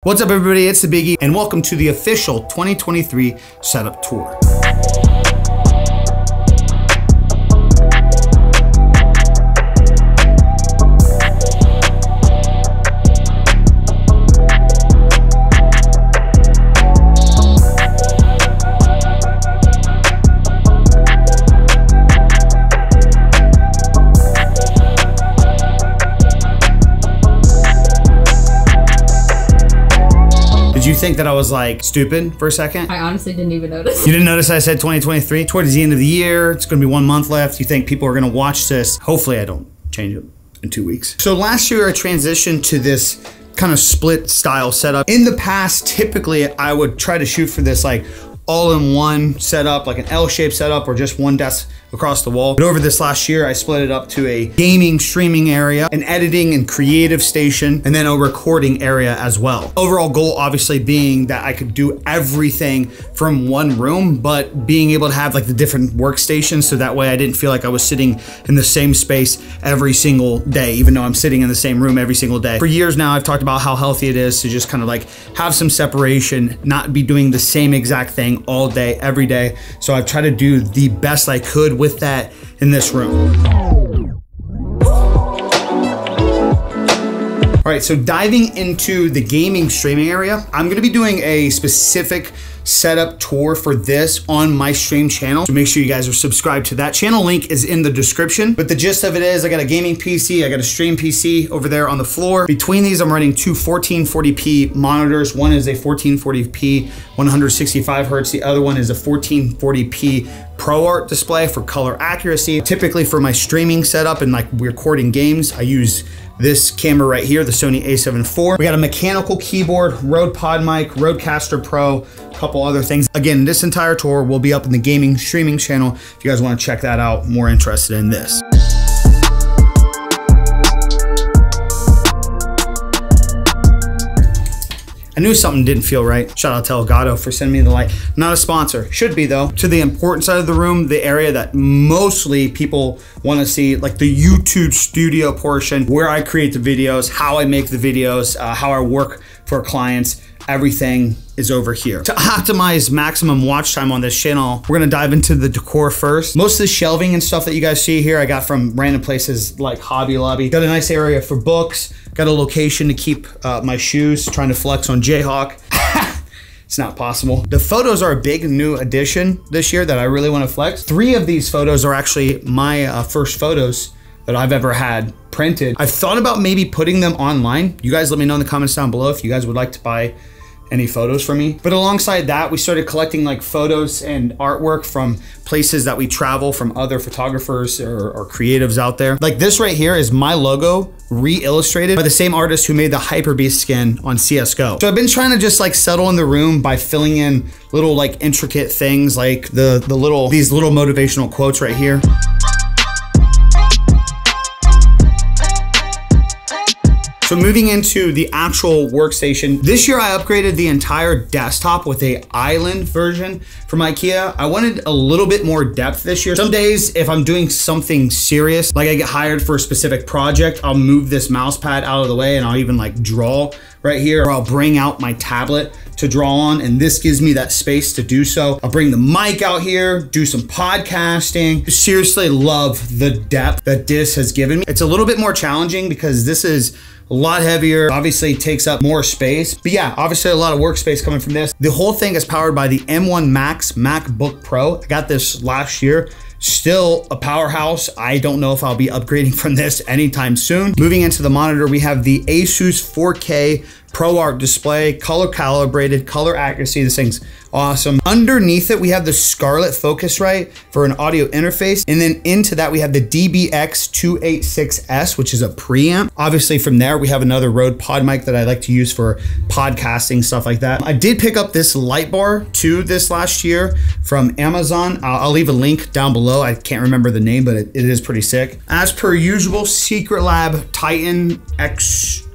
What's up everybody, it's the Biggie and welcome to the official 2023 setup tour. Did you think that I was like stupid for a second? I honestly didn't even notice. You didn't notice I said 2023? Towards the end of the year, it's gonna be 1 month left. You think people are gonna watch this? Hopefully I don't change it in 2 weeks. So last year I transitioned to this kind of split style setup. In the past, typically I would try to shoot for this like all-in-one setup, like an L-shaped setup or just one desk across the wall. But over this last year, I split it up to a gaming streaming area, an editing and creative station, and then a recording area as well. Overall goal obviously being that I could do everything from one room, but being able to have like the different workstations so that way I didn't feel like I was sitting in the same space every single day, even though I'm sitting in the same room every single day. For years now, I've talked about how healthy it is to just kind of like have some separation, not be doing the same exact thing all day, every day. So I've tried to do the best I could with that in this room. All right, so diving into the gaming streaming area, I'm gonna be doing a specific setup tour for this on my stream channel. So make sure you guys are subscribed to that channel. Link is in the description. But the gist of it is I got a gaming PC, I got a stream PC over there on the floor. Between these, I'm running two 1440p monitors. One is a 1440p 165 hertz. The other one is a 1440p ProArt display for color accuracy. Typically for my streaming setup and like recording games, I use this camera right here, the Sony a7 IV. We got a mechanical keyboard, Rode Pod mic, Rodecaster Pro, a couple other things. Again, this entire tour will be up in the gaming streaming channel if you guys want to check that out, more interested in this. I knew something didn't feel right. Shout out to Elgato for sending me the light. Not a sponsor, should be though. To the important side of the room, the area that mostly people wanna see, like the YouTube studio portion, where I create the videos, how I make the videos, how I work for clients, everything is over here. To optimize maximum watch time on this channel, we're gonna dive into the decor first. Most of the shelving and stuff that you guys see here, I got from random places like Hobby Lobby. Got a nice area for books, got a location to keep my shoes, trying to flex on Jayhawk. It's not possible. The photos are a big new addition this year that I really wanna flex. 3 of these photos are actually my first photos that I've ever had printed. I've thought about maybe putting them online. You guys let me know in the comments down below if you guys would like to buy any photos from me. But alongside that, we started collecting like photos and artwork from places that we travel, from other photographers or creatives out there. Like this right here is my logo re-illustrated by the same artist who made the Hyper Beast skin on CSGO. So I've been trying to just like settle in the room by filling in little like intricate things like these little motivational quotes right here. So moving into the actual workstation, this year I upgraded the entire desktop with a island version from IKEA. I wanted a little bit more depth this year. Some days, if I'm doing something serious, like I get hired for a specific project, I'll move this mouse pad out of the way and I'll even like draw right here, or I'll bring out my tablet to draw on, and this gives me that space to do so. I'll bring the mic out here, do some podcasting. Seriously love the depth that this has given me. It's a little bit more challenging because this is a lot heavier, obviously takes up more space. But yeah, obviously a lot of workspace coming from this. The whole thing is powered by the M1 Max MacBook Pro. I got this last year. Still a powerhouse. I don't know if I'll be upgrading from this anytime soon. Moving into the monitor, we have the Asus 4K ProArt display, color calibrated, color accuracy. This thing's awesome. Underneath it, we have the Scarlett Focusrite for an audio interface. And then into that, we have the DBX286S, which is a preamp. Obviously from there, we have another Rode Pod mic that I like to use for podcasting, stuff like that. I did pick up this light bar too this last year from Amazon. I'll leave a link down below. I can't remember the name, but it is pretty sick. As per usual, Secret Lab Titan XL,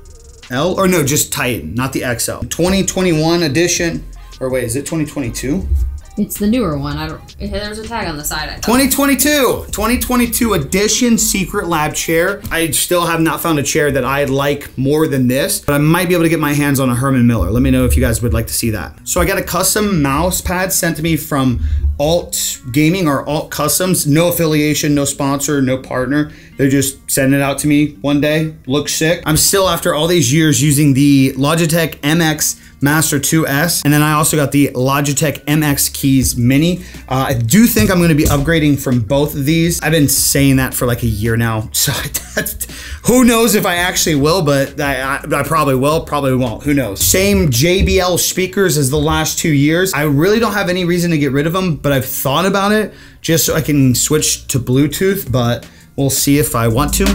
or no, just Titan, not the XL. 2021 edition, or wait, is it 2022? It's the newer one. There's a tag on the side. 2022 edition secret lab chair. I still have not found a chair that I like more than this, but I might be able to get my hands on a Herman Miller. Let me know if you guys would like to see that. So I got a custom mouse pad sent to me from Alt Gaming or Alt Customs. No affiliation, no sponsor, no partner. They're just sending it out to me one day. Looks sick. I'm still, after all these years, using the Logitech MX Master 2S, and then I also got the Logitech MX Keys Mini. I do think I'm gonna be upgrading from both of these. I've been saying that for like a year now, so who knows if I actually will, but I probably will, probably won't, who knows. Same JBL speakers as the last 2 years. I really don't have any reason to get rid of them, but I've thought about it just so I can switch to Bluetooth, but we'll see if I want to.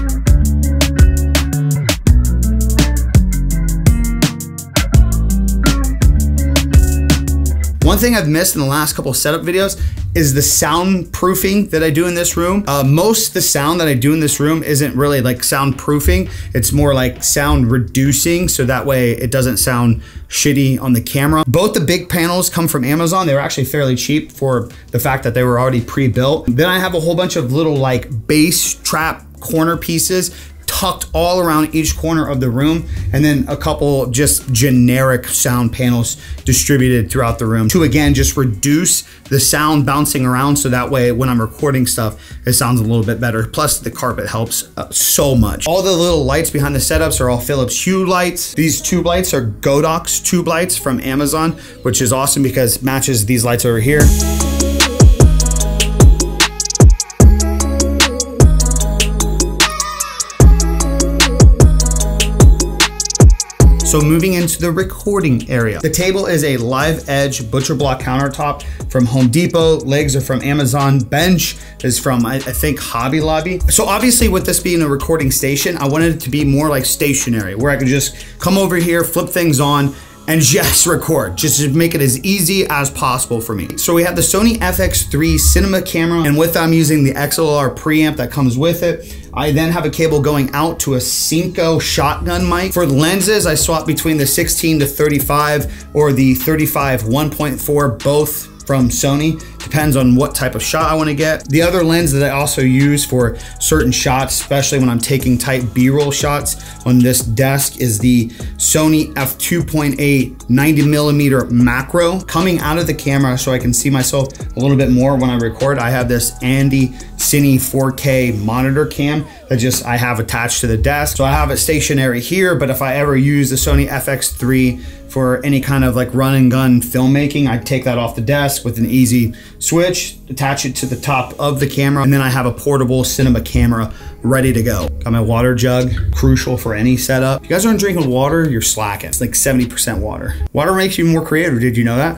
One thing I've missed in the last couple of setup videos is the soundproofing that I do in this room. Most of the sound that I do in this room isn't really like soundproofing. It's more like sound reducing, so that way it doesn't sound shitty on the camera. Both the big panels come from Amazon. They were actually fairly cheap for the fact that they were already pre-built. Then I have a whole bunch of little like bass trap corner pieces tucked all around each corner of the room, and then a couple just generic sound panels distributed throughout the room to, again, just reduce the sound bouncing around, so that way when I'm recording stuff, it sounds a little bit better. Plus the carpet helps so much. All the little lights behind the setups are all Philips Hue lights. These tube lights are Godox tube lights from Amazon, which is awesome because it matches these lights over here. So moving into the recording area. The table is a live edge butcher block countertop from Home Depot. Legs are from Amazon. Bench is from, I think, Hobby Lobby. So obviously with this being a recording station, I wanted it to be more like stationary, where I could just come over here, flip things on, and just record, just to make it as easy as possible for me. So we have the Sony FX3 cinema camera, and with that I'm using the XLR preamp that comes with it. I then have a cable going out to a Cinco shotgun mic. For the lenses, I swap between the 16 to 35 or the 35 1.4, both from Sony. Depends on what type of shot I want to get. The other lens that I also use for certain shots, especially when I'm taking tight B-roll shots on this desk, is the Sony f2.8 90mm macro. Coming out of the camera so I can see myself a little bit more when I record, I have this Andy Cine 4K monitor cam that I have attached to the desk. So I have it stationary here, but if I ever use the Sony FX3 for any kind of like run and gun filmmaking, I take that off the desk with an easy switch, attach it to the top of the camera, and then I have a portable cinema camera ready to go. Got my water jug, crucial for any setup. If you guys aren't drinking water, you're slacking. It's like 70% water. Water makes you more creative, did you know that?